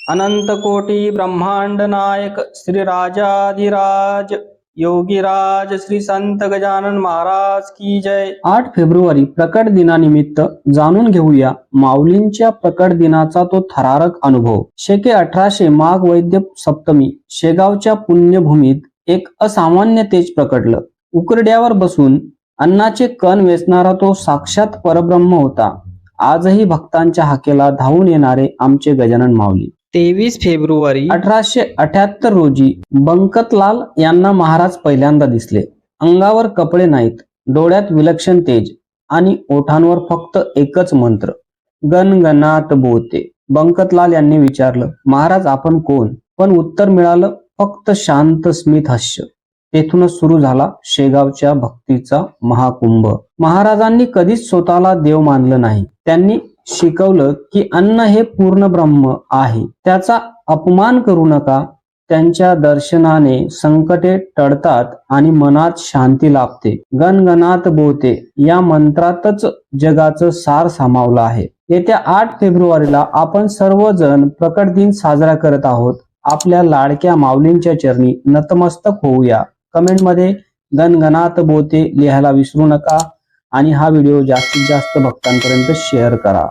अनंत कोटी ब्रह्मांड नायक श्री राजाधिराज योगीराज श्री संत गजानन महाराज की जय। 8 फेब्रुवारी प्रकट दिनानिमित्त जाणून घेऊया माऊलींच्या प्रकट दिनाचा तो थरारक अनुभव। 1800 माघ वैद्य सप्तमी शेगावच्या पुण्यभूमीत एक असामान्य तेज प्रकटलं। उकरड्यावर बसून अन्नाचे कण वेचणारा तो साक्षात परब्रह्म होता। आजही भक्तांच्या हाकेला धावून येणारे आमचे गजानन माऊली। 23 फेब्रुवारी 1878 रोजी बंकतलाल यांना महाराज पहिल्यांदा दिसले। अंगावर कपडे नाहीत, डोळ्यात विलक्षण तेज आणि ओठांवर फक्त एकच मंत्र, गणगणात बोते। बंकतलाल यांनी विचारलं, महाराज आपण कोण? पण उत्तर मिळालं फक्त शांत स्मित हास्य। तेथूनच सुरू झाला शेगावच्या भक्तीचा महाकुंभ। महाराजांनी कधीच स्वतःला देव मानलं नाही। त्यांनी शिकवलं की अन्न हे पूर्ण ब्रह्म आहे, त्याचा अपमान करू नका। त्यांच्या दर्शनाने संकटे टळतात आणि मनात शांती लाभते। गणगणात बोते या मंत्रातच जगाचं सार सामावलं आहे। येत्या 8 फेब्रुवारीला आपण सर्वजण प्रकट दिन साजरा करत आहोत। आपल्या लाडक्या माऊलींच्या चरणी नतमस्तक होऊया। कमेंटमध्ये गणगणात बोते लिहायला विसरू नका आणि हा व्हिडिओ जास्तीत जास्त भक्तांपर्यंत शेअर करा।